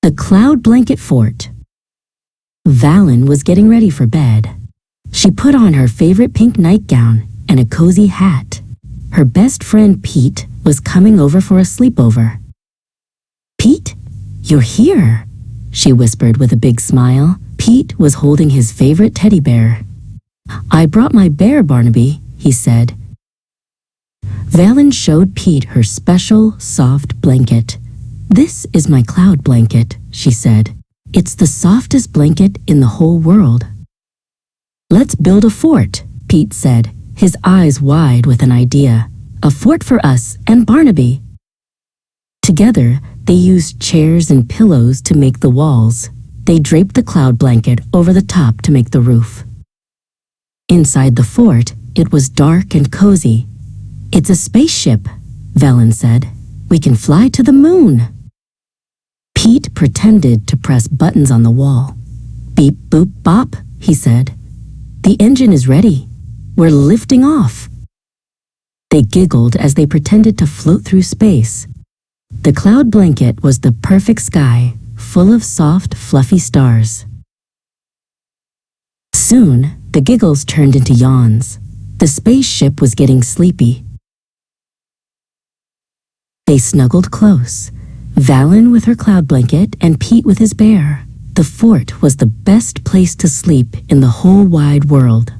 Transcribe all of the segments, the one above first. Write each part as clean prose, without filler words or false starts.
The Cloud Blanket Fort. Valen was getting ready for bed. She put on her favorite pink nightgown and a cozy hat. Her best friend Pete was coming over for a sleepover. "Pete, you're here," she whispered with a big smile. Pete was holding his favorite teddy bear. "I brought my bear, Barnaby," he said. Valen showed Pete her special, soft blanket. "This is my cloud blanket," she said. "It's the softest blanket in the whole world." "Let's build a fort," Pete said, his eyes wide with an idea. "A fort for us and Barnaby." Together, they used chairs and pillows to make the walls. They draped the cloud blanket over the top to make the roof. Inside the fort, it was dark and cozy. "It's a spaceship," Valen said. "We can fly to the moon." Pete pretended to press buttons on the wall. "Beep, boop, bop," he said. "The engine is ready. We're lifting off." They giggled as they pretended to float through space. The cloud blanket was the perfect sky, full of soft, fluffy stars. Soon, the giggles turned into yawns. The spaceship was getting sleepy. They snuggled close, Valen with her cloud blanket and Pete with his bear. The fort was the best place to sleep in the whole wide world.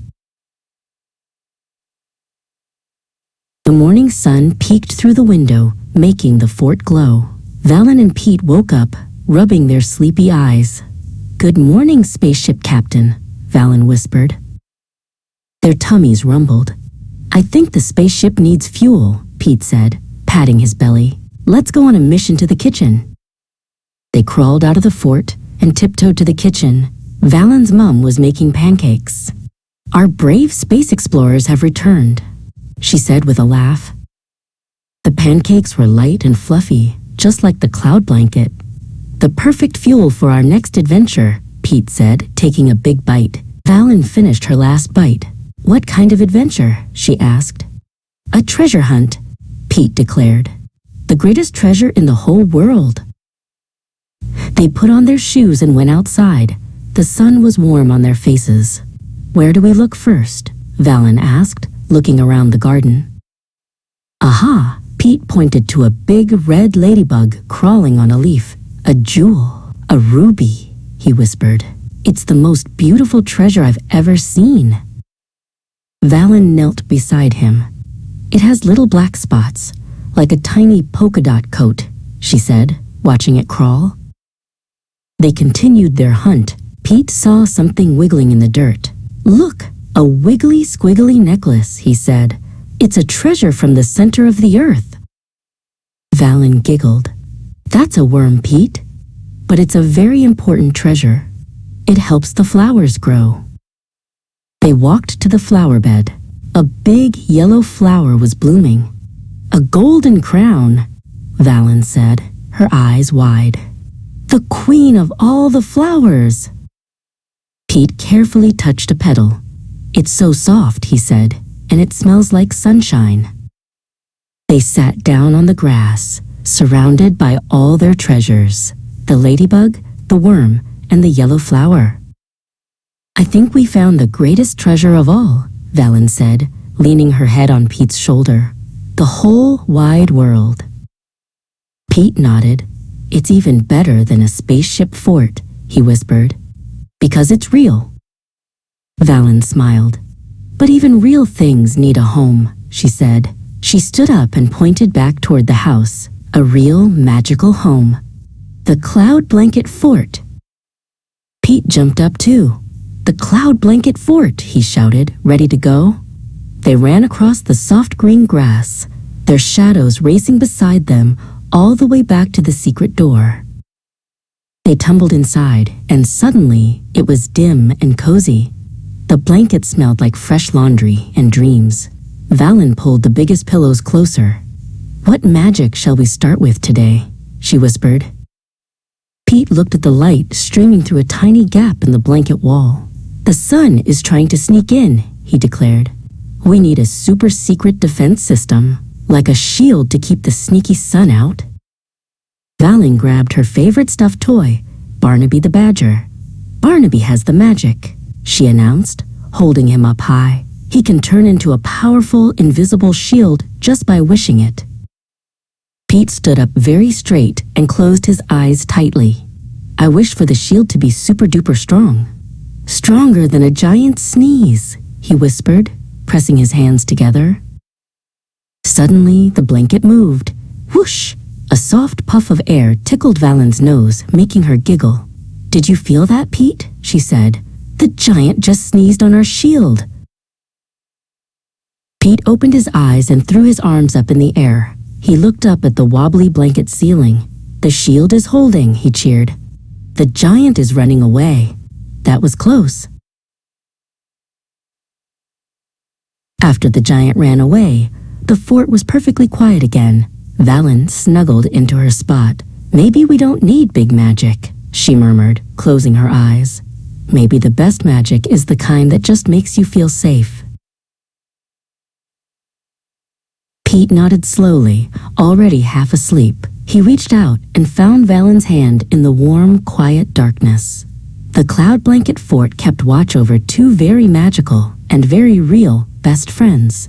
The morning sun peeked through the window, making the fort glow. Valen and Pete woke up, rubbing their sleepy eyes. "Good morning, spaceship captain," Valen whispered. Their tummies rumbled. "I think the spaceship needs fuel," Pete said, patting his belly. "Let's go on a mission to the kitchen." They crawled out of the fort and tiptoed to the kitchen. Valen's mom was making pancakes. "Our brave space explorers have returned," she said with a laugh. The pancakes were light and fluffy, just like the cloud blanket. "The perfect fuel for our next adventure," Pete said, taking a big bite. Valen finished her last bite. "What kind of adventure?" she asked. "A treasure hunt," Pete declared. "The greatest treasure in the whole world." They put on their shoes and went outside. The sun was warm on their faces. "Where do we look first?" Valen asked, looking around the garden. "Aha!" Pete pointed to a big red ladybug crawling on a leaf. "A jewel, a ruby," he whispered. "It's the most beautiful treasure I've ever seen." Valen knelt beside him. "It has little black spots, like a tiny polka dot coat," she said, watching it crawl. They continued their hunt. Pete saw something wiggling in the dirt. "Look, a wiggly, squiggly necklace," he said. "It's a treasure from the center of the earth." Valen giggled. "That's a worm, Pete. But it's a very important treasure. It helps the flowers grow." They walked to the flower bed. A big yellow flower was blooming. "A golden crown," Valen said, her eyes wide. "The queen of all the flowers." Pete carefully touched a petal. "It's so soft," he said, "and it smells like sunshine." They sat down on the grass, surrounded by all their treasures, the ladybug, the worm, and the yellow flower. "I think we found the greatest treasure of all," Valen said, leaning her head on Pete's shoulder. "The whole wide world." Pete nodded. "It's even better than a spaceship fort," he whispered. "Because it's real." Valen smiled. "But even real things need a home," she said. She stood up and pointed back toward the house. "A real magical home. The Cloud Blanket Fort." Pete jumped up too. "The Cloud Blanket Fort," he shouted, ready to go. They ran across the soft green grass, their shadows racing beside them all the way back to the secret door. They tumbled inside, and suddenly it was dim and cozy. The blanket smelled like fresh laundry and dreams. Valen pulled the biggest pillows closer. "What magic shall we start with today?" she whispered. Pete looked at the light streaming through a tiny gap in the blanket wall. "The sun is trying to sneak in," he declared. "We need a super secret defense system, like a shield to keep the sneaky sun out." Valen grabbed her favorite stuffed toy, Barnaby the Badger. "Barnaby has the magic," she announced, holding him up high. "He can turn into a powerful, invisible shield just by wishing it." Pete stood up very straight and closed his eyes tightly. "I wish for the shield to be super-duper strong. Stronger than a giant sneeze," he whispered, pressing his hands together. Suddenly, the blanket moved. Whoosh! A soft puff of air tickled Valen's nose, making her giggle. "Did you feel that, Pete?" she said. "The giant just sneezed on our shield." Pete opened his eyes and threw his arms up in the air. He looked up at the wobbly blanket ceiling. "The shield is holding," he cheered. "The giant is running away." That was close. After the giant ran away, the fort was perfectly quiet again. Valen snuggled into her spot. "Maybe we don't need big magic," she murmured, closing her eyes. "Maybe the best magic is the kind that just makes you feel safe." Pete nodded slowly, already half asleep. He reached out and found Valen's hand in the warm, quiet darkness. The cloud blanket fort kept watch over two very magical and very real best friends.